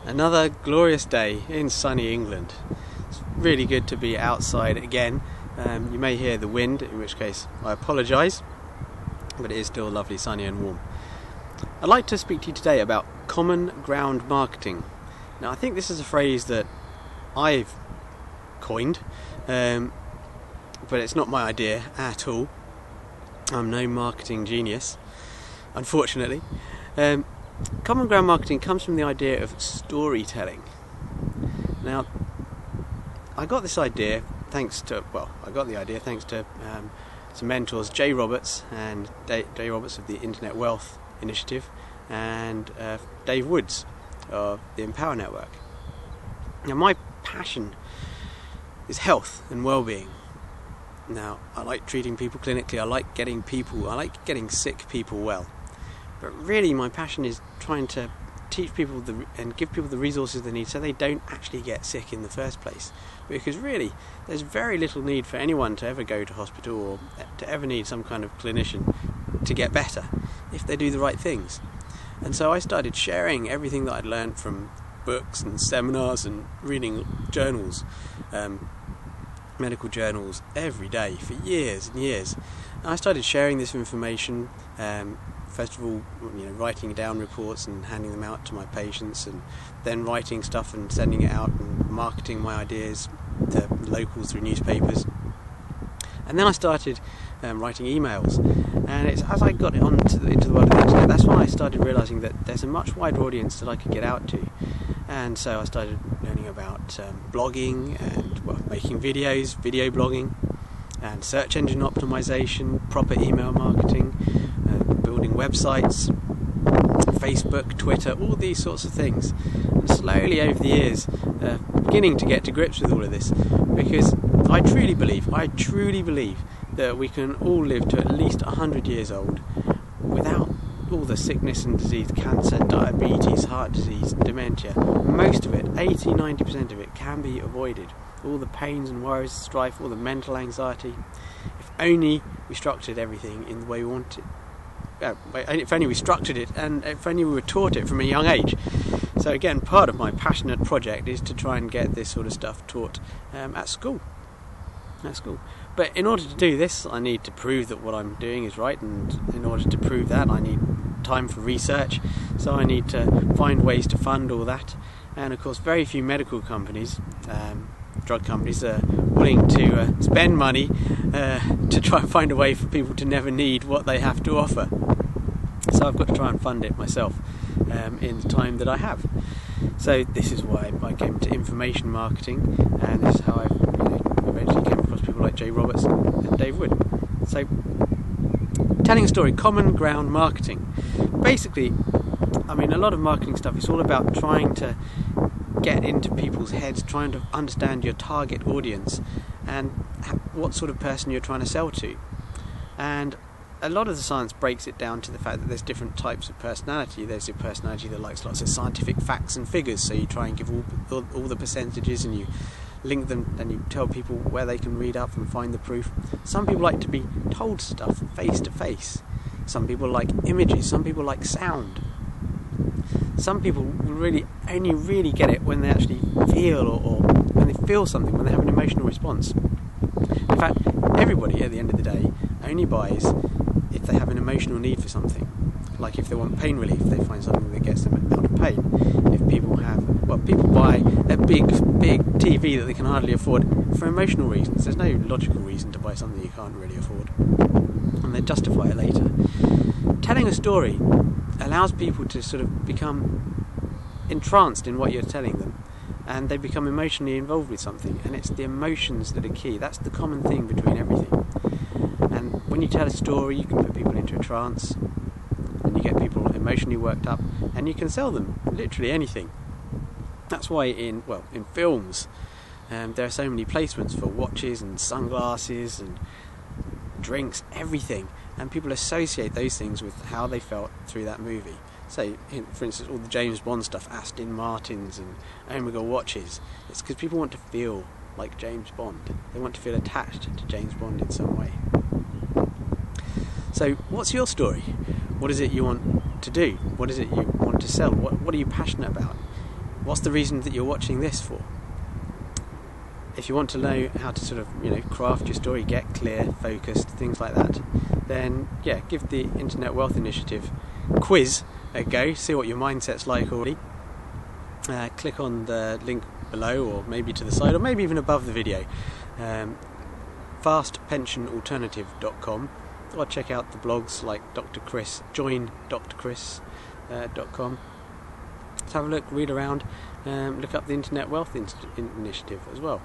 Another glorious day in sunny England. It's really good to be outside again. You may hear the wind, in which case I apologise, but it is still lovely, sunny and warm. I'd like to speak to you today about common ground marketing. Now, I think this is a phrase that I've coined, but it's not my idea at all. I'm no marketing genius, unfortunately. Common ground marketing comes from the idea of storytelling. Now, I got the idea thanks to some mentors, Jay Roberts and Jay Roberts of the Internet Wealth Initiative, and Dave Woods of the Empower Network. Now, my passion is health and well-being. Now, I like treating people clinically, I like getting sick people well. But really my passion is trying to teach people and give people the resources they need so they don't actually get sick in the first place. Because really, there's very little need for anyone to ever go to hospital or to ever need some kind of clinician to get better if they do the right things. And so I started sharing everything that I'd learned from books and seminars and reading journals, medical journals, every day for years and years. And I started sharing this information, first of all, writing down reports and handing them out to my patients, and then writing stuff and sending it out and marketing my ideas to locals through newspapers. And then I started writing emails, and it's as I got into the world of the internet, that's when I started realising that there's a much wider audience that I could get out to. And so I started learning about blogging and making videos, video blogging, and search engine optimization, proper email marketing, building websites, Facebook, Twitter, all these sorts of things. And slowly over the years, beginning to get to grips with all of this, because I truly believe that we can all live to at least 100 years old without all the sickness and disease, cancer, diabetes, heart disease, dementia. Most of it, 80-90% of it, can be avoided. All the pains and worries, strife, all the mental anxiety, if only we structured everything in the way we wanted. If only we structured it, and if only we were taught it from a young age. So again, part of my passionate project is to try and get this sort of stuff taught at school. But in order to do this, I need to prove that what I'm doing is right, and in order to prove that, I need time for research, so I need to find ways to fund all that. And of course, very few medical companies, drug companies, are willing to spend money to try and find a way for people to never need what they have to offer. So I've got to try and fund it myself in the time that I have. So this is why I came to information marketing, and this is how I eventually came across people like Jay Roberts and Dave Wood. So, telling a story, common ground marketing. Basically, a lot of marketing stuff is all about trying to get into people's heads, trying to understand your target audience and what sort of person you're trying to sell to. And a lot of the science breaks it down to the fact that there's different types of personality. There's your personality that likes lots of scientific facts and figures, so you try and give all the percentages, and you link them, and you tell people where they can read up and find the proof. Some people like to be told stuff face to face. Some people like images, some people like sound. Some people will only really get it when they actually feel or when they feel something, when they have an emotional response. In fact, everybody at the end of the day only buys if they have an emotional need for something. Like if they want pain relief, they find something that gets them out of pain. If people buy a big TV that they can hardly afford for emotional reasons. There's no logical reason to buy something you can't really afford, and they justify it later. Telling a story allows people to sort of become entranced in what you're telling them, and they become emotionally involved with something, and it's the emotions that are key. That's the common thing between everything. And when you tell a story, you can put people into a trance, and you get people emotionally worked up, and you can sell them literally anything. That's why in films there are so many placements for watches and sunglasses and drinks, everything, and people associate those things with how they felt through that movie. So, for instance, all the James Bond stuff, Aston Martins and Omega watches, it's because people want to feel like James Bond. They want to feel attached to James Bond in some way. So, what's your story? What is it you want to do? What is it you want to sell? What are you passionate about? what's the reason that you're watching this for? If you want to know how to sort of, craft your story, get clear, focused, things like that, then yeah, give the Internet Wealth Initiative quiz a go, see what your mindset's like already. Click on the link below, or maybe to the side, or maybe even above the video, fastpensionalternative.com, or check out the blogs like Dr. Chris, joindrchris.com. Let's have a look, read around, look up the Internet Wealth Initiative as well.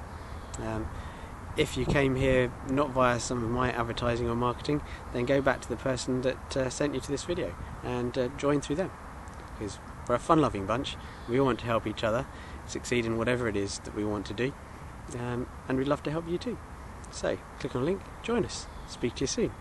If you came here not via some of my advertising or marketing, then go back to the person that sent you to this video and join through them, because we're a fun-loving bunch. We all want to help each other succeed in whatever it is that we want to do, and we'd love to help you too. So click on the link, join us. Speak to you soon.